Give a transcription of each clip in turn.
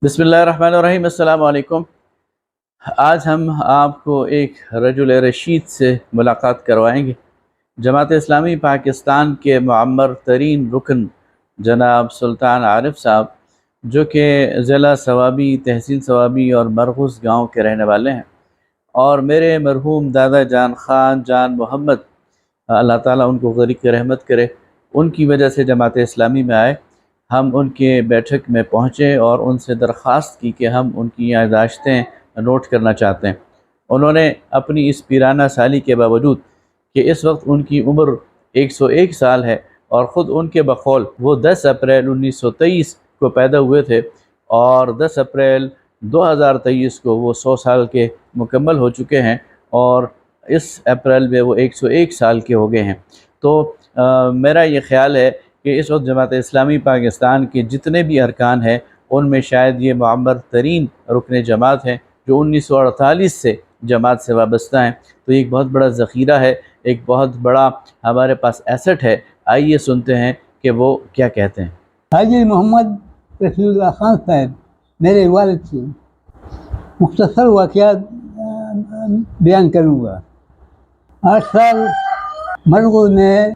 بسم اللہ الرحمن الرحیم۔ السلام علیکم۔ آج ہم آپ کو ایک رجل رشید سے ملاقات کروائیں گے۔ جماعت اسلامی پاکستان کے معمر ترین رکن جناب سلطان عارف صاحب، جو کہ ضلع صوابی، تحصیل صوابی اور مرغوز گاؤں کے رہنے والے ہیں، اور میرے مرحوم دادا جان خان جان محمد، اللہ تعالیٰ ان کو غرق رحمت کرے، ان کی وجہ سے جماعت اسلامی میں آئے۔ ہم ان کے بیٹھک میں پہنچے اور ان سے درخواست کی کہ ہم ان کی یادداشتیں نوٹ کرنا چاہتے ہیں۔ انہوں نے اپنی اس پیرانہ سالی کے باوجود کہ اس وقت ان کی عمر 101 سال ہے، اور خود ان کے بقول وہ 10 اپریل 1923 کو پیدا ہوئے تھے، اور 10 اپریل 2023 کو وہ 100 سال کے مکمل ہو چکے ہیں، اور اس اپریل میں وہ 101 سال کے ہو گئے ہیں۔ تو میرا یہ خیال ہے کہ اس وقت جماعت اسلامی پاکستان کے جتنے بھی ارکان ہیں، ان میں شاید یہ معمر ترین رکن جماعت ہیں جو 1948 سے جماعت سے وابستہ ہیں۔ تو یہ ایک بہت بڑا ذخیرہ ہے، ایک بہت بڑا ہمارے پاس ایسٹ ہے۔ آئیے سنتے ہیں کہ وہ کیا کہتے ہیں۔ حاجی محمد رفیع اللہ خان صاحب میرے والد سے مختصر واقعات بیان کروں گا۔ 8 سال مرغوز میں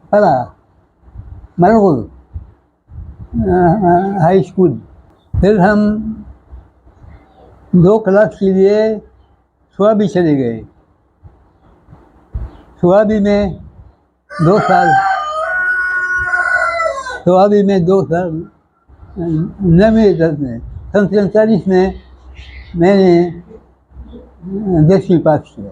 پڑھا، مرغوز ہائی اسکول۔ پھر ہم 2 کلاس کے لیے سوابی چلے گئے۔ سوابی میں 2 سال 9ویں درس میں سن 47 میں میں نے 10ویں پاس کیا۔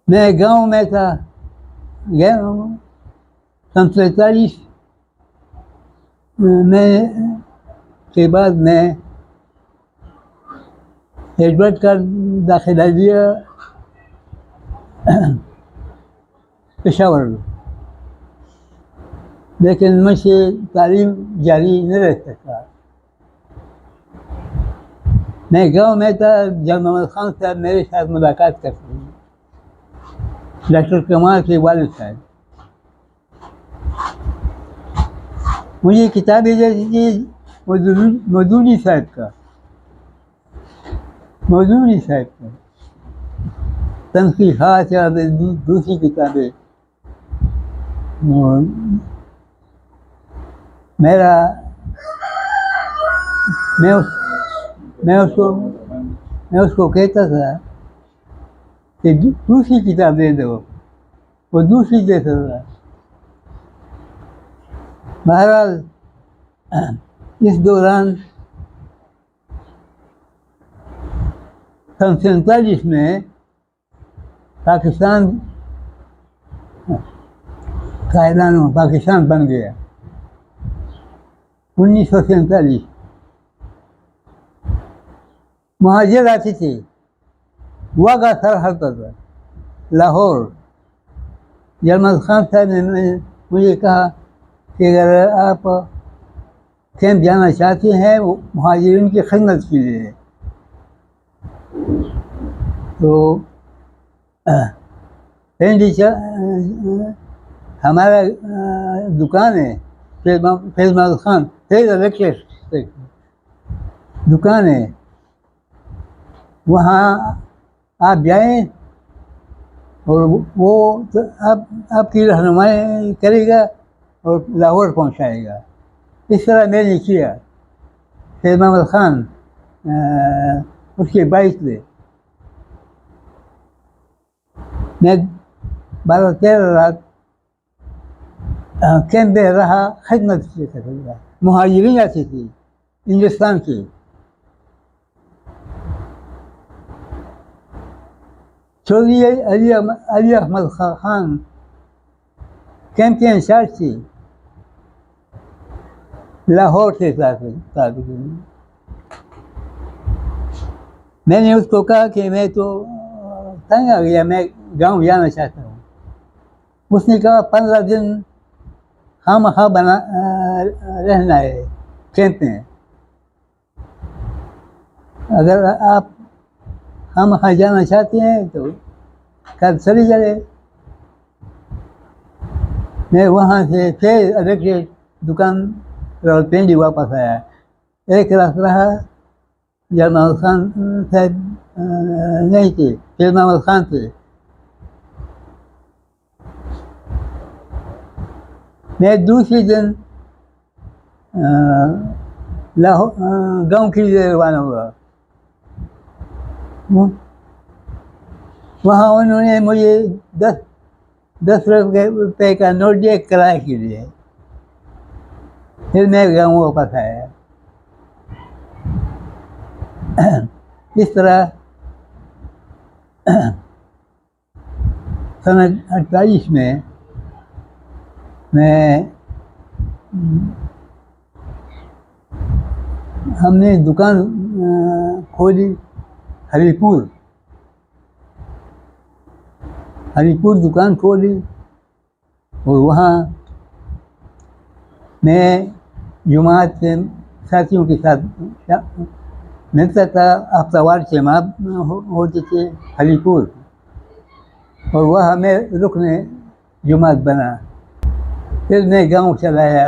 میں گاؤں میں تھا، سن 47 میں کے بعد میں ایڈورڈ کا داخلہ لیا پشاور، لیکن مجھ سے تعلیم جاری نہ رہ سکا۔ میں گاؤں میں تھا جب محمد خان صاحب میرے ساتھ ملاقات کرتے ہیں، ڈاکٹر کمال کے والد صاحب۔ مجھے کتابیں جیسی تھی مودودی صاحب کا تنقیحات یا دوسری کتابیں۔ میں اس کو کہتا تھا کہ دوسری کتاب دے دو، وہ دوسری دیتا تھا۔ بہرحال اس دوران سن 47 میں پاکستان کا اعلان ہوا، پاکستان بن گیا 1947۔ مہاجر آتے تھے، واگا سرحد پر لاہور۔ جرمن خان صاحب نے مجھے کہا کہ اگر آپ کیمپ جانا چاہتے ہیں وہ مہاجرین کی خدمت کے لیے، تو ہمارا دکان ہے فیض محمد خان دکان ہے، وہاں آپ جائیں اور وہ آپ کی رہنمائی کرے گا اور لاہور پہنچائے گا۔ اس طرح میں نے کیا۔ فیض محمد خان اس کے 22 تھے، میں 12-13 رات کیمپ میں رہا، خدمت کی سکتا۔ مہاجرین آتی تھی ہندوستان کی۔ چودھری علی احمد خان کیمپ کے انچارج تھی، لاہور سے تعلق۔ میں نے اس کو کہا کہ میں تو تنگ آ گیا، میں گاؤں جانا چاہتا ہوں۔ اس نے کہا 15 دن خواہ رہنا ہے کیمپ میں، اگر آپ ہم وہاں جانا چاہتے ہیں تو کل چلے جائے۔ میں وہاں سے پھر الیکٹرک دکان راولپنڈی واپس آیا. ایک رات رہا. جلال محمد خان صاحب نہیں تھے, پھر محمد خان تھے. میں دوسری دن لاہور گاؤں کے لیے روانہ ہوا. وہاں انہوں نے مجھے 10 روپے کا نوٹ دیا کرائے کے لیے. پھر میں گاؤں واپس آیا. اس طرح سن 48 میں ہم نے دکان کھولی ہری پور دکان کھولی, اور وہاں میں جماعت کے ساتھیوں کے ساتھ ملتا تھا. ہفتہ وار جماعت ہوتے تھے ہری پور, اور وہاں میں رکن جماعت بنا. پھر میں گاؤں چلایا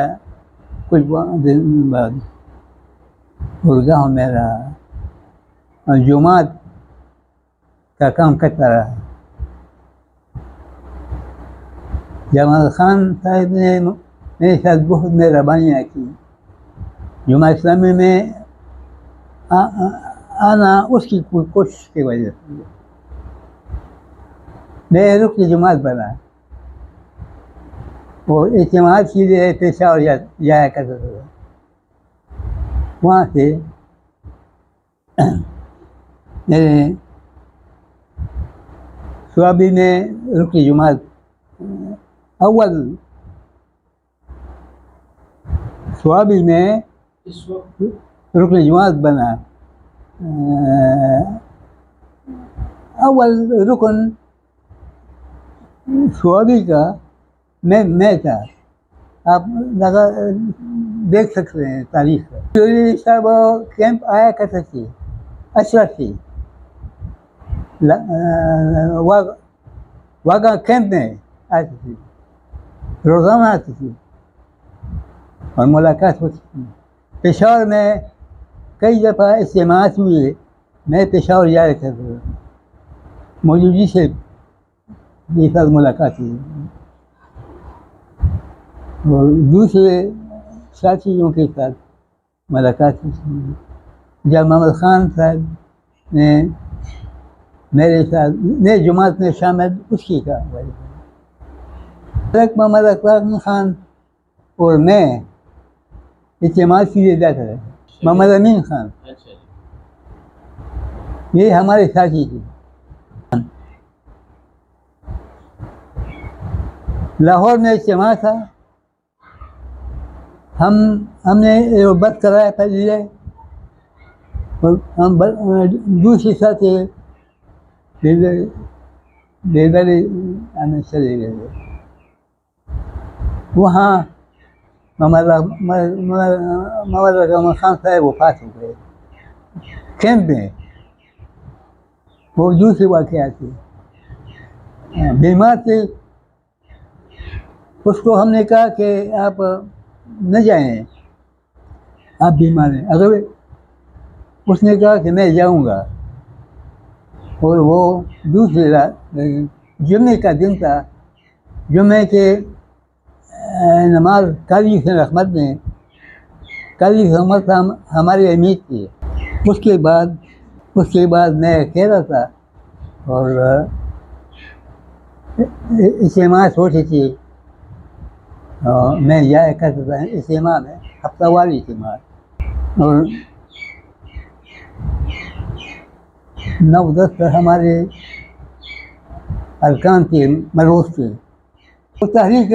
کچھ دن بعد, اور گاؤں میں رہا اور جماعت کا کام کرتا رہا. جمال خان صاحب نے میرے ساتھ بہت مہربانیاں کی. جماعت اسلامی میں آنا اس کی کوشش کی وجہ سے میں رکن جماعت بنا, اور اجتماعات کے لیے پشاور جایا کرتا تھا. وہاں سے میرے سوابی میں رکن جماعت اول سوابی میں رکن جماعت بنا. اول رکن سوابی کا میں تھا. آپ دیکھ سکتے ہیں تاریخ کا. چوری صاحب کیمپ آیا کرتے تھے اشرف سے, واگا کیمپ میں آتی تھی, روزانہ آتی تھی اور ملاقات ہوتی تھی. پشاور میں کئی دفعہ اجتماعات ہوئے, میں پشاور جایا کرتا تھا. مودودی سے یہ ساتھ ملاقات ہوئی, اور دوسرے ساتھیوں کے ساتھ ملاقات ہوئی. جب محمد خان صاحب نے میرے ساتھ میرے جماعت میں شامل اس کی کا محمد اکبر خان اور میں اجتماع کے لیے جاتا تھا. محمد امین خان یہ ہمارے ساتھی تھے. لاہور میں اجتماع تھا, ہم نے بس کرایا پہلے, اور ہم دوسری ساتھی چلے گئے. وہاں محمد اکبر خان صاحب وفات ہو گئے کیمپ میں. وہ دوسری واقعات تھی, بیمار تھے. اس کو ہم نے کہا کہ آپ نہ جائیں, آپ بیمار ہیں. اگر اس نے کہا کہ میں جاؤں گا, اور وہ دوسری رات جمعے کا دن تھا. جمعے کے نماز قاضی حسین احمد نے, قاضی حسین احمد ہماری امید تھی. اس کے بعد میں اکیلا تھا, اور اجتماعات ہوتی تھی. میں جایا کرتا تھا اجتماع میں, ہفتہ واری اجتماع, اور 9-10 ہمارے ارکان کے ملوث تھے. وہ تحریک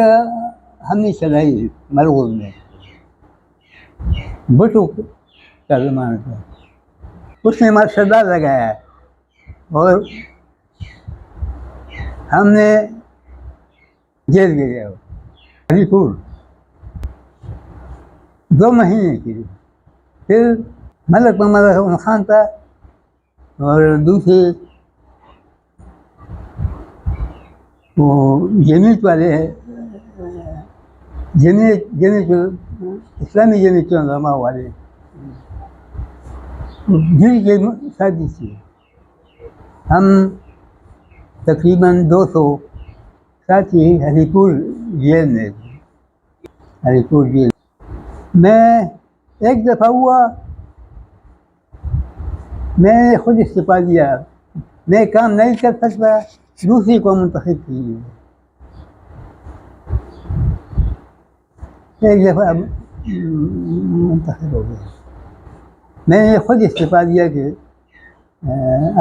ہم نے چلائی ملوث میں, بٹو کا زمانہ تھا. اس نے مرشدہ لگایا, اور ہم نے جیل گیا ہری پور 2 مہینے کے لیے. پھر ملک محمد خان تھا, اور دوسرے وہ جمیت والے اسلامی جمعیت علماء والے جن کے ساتھی تھے. ہم تقریباً 200 ساتھی ہری پور جیل میں تھے. ہری پور جیل میں ایک دفعہ ہوا، میں نے خود استعفیٰ دیا. میں کام نہیں کر سکتا، دوسری کو منتخب کیجیے. ایک دفعہ منتخب ہو گیا. میں نے خود استعفیٰ دیا کہ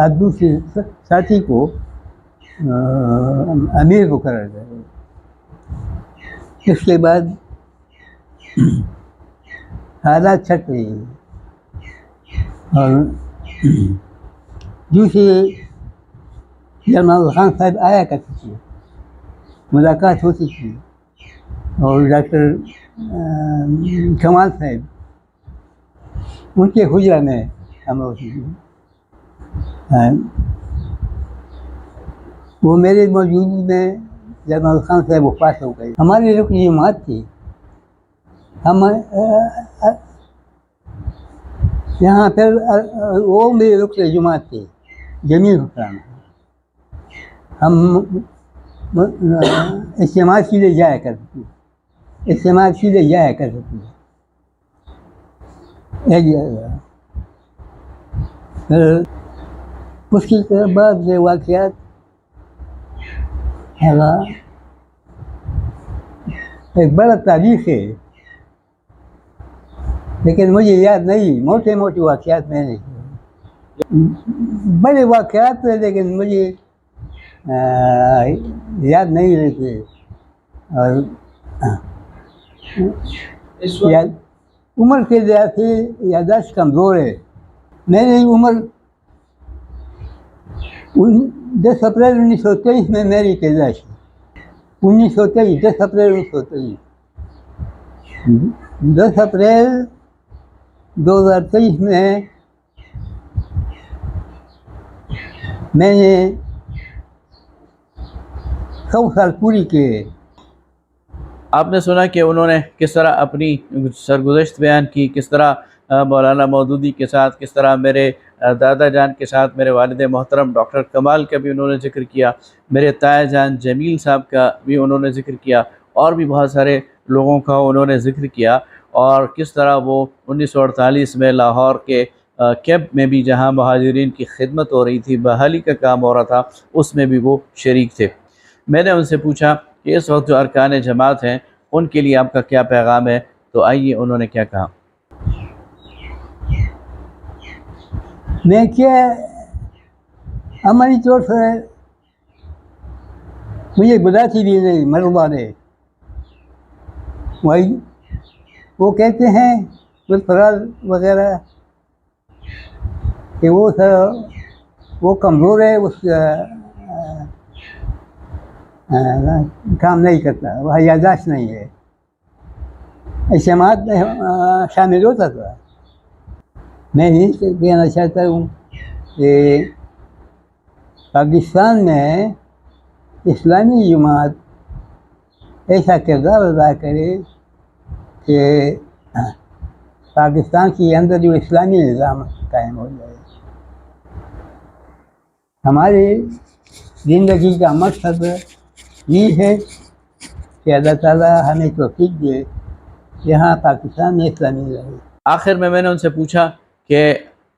آپ دوسرے ساتھی کو امیر مقرر کریں. اس کے بعد حالات چھٹ رہی ہے اور دوسرے جمال خان صاحب آیا کرتے تھے، ملاقات ہوتی تھی. اور ڈاکٹر کمال صاحب ان کے حجرہ میں ہم ہوتی تھی. وہ میرے موجودگی میں جمال خان صاحب وفات ہو گئی. ہماری رکن جماعت تھی. ہم یہاں پھر وہ میرے رکن جماعت تھے جمیل حسین. ہم اجتماع سیدھے جایا کرتے تھے، اجتماع سیدھے جایا کرتے تھے. ایک جگہ پھر اس کے بعد یہ واقعات ایک بڑا تاریخ ہے، لیکن مجھے یاد نہیں. موٹے موٹے واقعات میں نے بڑے واقعات تھے لیکن مجھے یاد نہیں رہتے. اور عمر کے لحاظ سے یادداشت کمزور ہے. میری عمر 10 اپریل 1923 میں میری پیدائش ہے. 1923 10 اپریل 1923. 10 اپریل 2023 میں میں نے 100 سال پوری کیے. آپ نے سنا کہ انہوں نے کس طرح اپنی سرگزشت بیان کی، کس طرح مولانا مودودی کے ساتھ، کس طرح میرے دادا جان کے ساتھ میرے والد محترم ڈاکٹر کمال کا بھی انہوں نے ذکر کیا، میرے تایا جان جمیل صاحب کا بھی انہوں نے ذکر کیا، اور بھی بہت سارے لوگوں کا انہوں نے ذکر کیا. اور کس طرح وہ 1948 میں لاہور کے کیمپ میں بھی جہاں مہاجرین کی خدمت ہو رہی تھی، بحالی کا کام ہو رہا تھا، اس میں بھی وہ شریک تھے. میں نے ان سے پوچھا کہ اس وقت جو ارکان جماعت ہیں ان کے لیے آپ کا کیا پیغام ہے، تو آئیے انہوں نے کیا کہا. میں کیا عملی طور سے مجھے بلاتی بھی نہیں مرحبا نے. وہی وہ کہتے ہیں گلفراز وغیرہ کہ وہ کمزور ہے، اس کام نہیں کرتا، وہ یادداشت نہیں ہے. اجتماعات میں شامل ہوتا تھا. میں یہ کہنا چاہتا ہوں کہ پاکستان میں اسلامی جماعت ایسا کردار ادا کرے کہ پاکستان کے اندر جو اسلامی نظام قائم ہو جائے. ہماری زندگی کا مقصد یہ ہے کہ اللہ تعالیٰ ہمیں توفیق دے یہاں پاکستان میں اسلامی رہے. آخر میں نے ان سے پوچھا کہ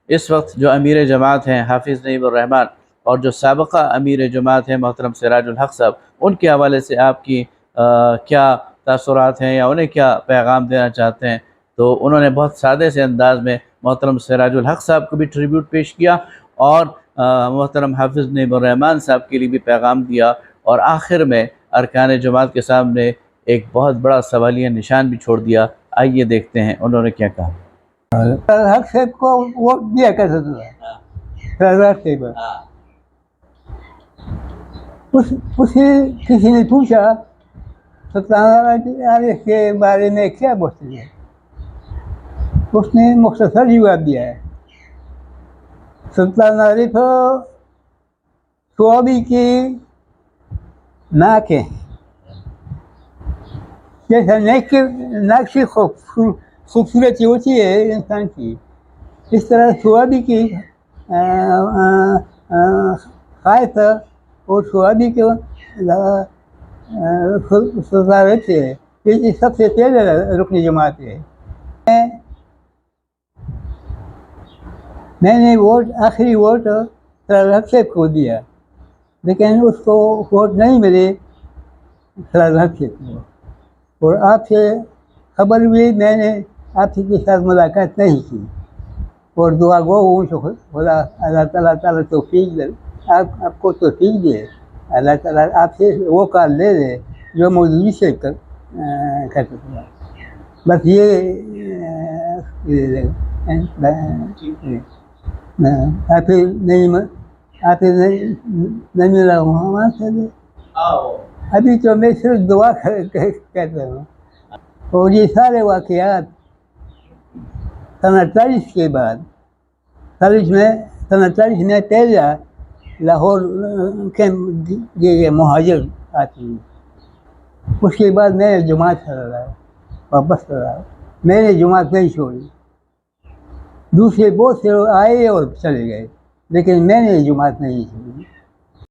اس وقت جو امیر جماعت ہیں حافظ نعیم الرحمن، اور جو سابقہ امیر جماعت ہیں محترم سراج الحق صاحب، ان کے حوالے سے آپ کی کیا تاثرات ہیں یا انہیں کیا پیغام دینا چاہتے ہیں. تو انہوں نے بہت سادے سے انداز میں محترم سراج الحق صاحب کو بھی ٹریبیوٹ پیش کیا، اور محترم حافظ نعیم الرحمن صاحب کے لیے بھی پیغام دیا، اور آخر میں ارکان جماعت کے سامنے ایک بہت بڑا سوالیہ نشان بھی چھوڑ دیا. آئیے دیکھتے ہیں انہوں نے کیا کہا. حق صاحب کو ووٹ دیا کرتا تھا. صاحب اسے کسی نے پوچھا سلطان عارف کے بارے میں کیا بولتے ہیں، اس نے مختصر جواب دیا ہے. سلطان عارف صوابی کی ناک ہے، جیسا نقش خوبصورتی ہوتی ہے انسان کی، اس طرح شعابی کی خواہش اور شعابی کے صدارت ہے، یہ سب سے پہلے رکن جماعت ہے۔ میں نے آخری ووٹ سرحد سے کو دیا، لیکن اس کو ووٹ نہیں ملے سرحد سے کو، اور آپ سے خبر ہوئی، میں نے آپ کے ساتھ ملاقات نہیں کی، اور دعا گو ہوں تو خدا اللہ تعالیٰ توفیق دے، آپ کو توفیق دے، اللہ تعالیٰ آپ سے وہ کام لے لے جو موجودگی سے کر سکتا۔ بس یہ آپ نہیں ملا ہوں وہاں سے، ابھی تو میں صرف دعا کرتا ہوں۔ اور یہ سارے واقعات سن 48 کے بعد، 48 میں پہلا لاہور کے مہاجر آتی ہیں، اس کے بعد میں جماعت کر رہا واپس کر رہا، میں نے جماعت نہیں چھوڑی، دوسرے بہت سے لوگ آئے اور چلے گئے، لیکن میں نے جماعت نہیں چھوڑی۔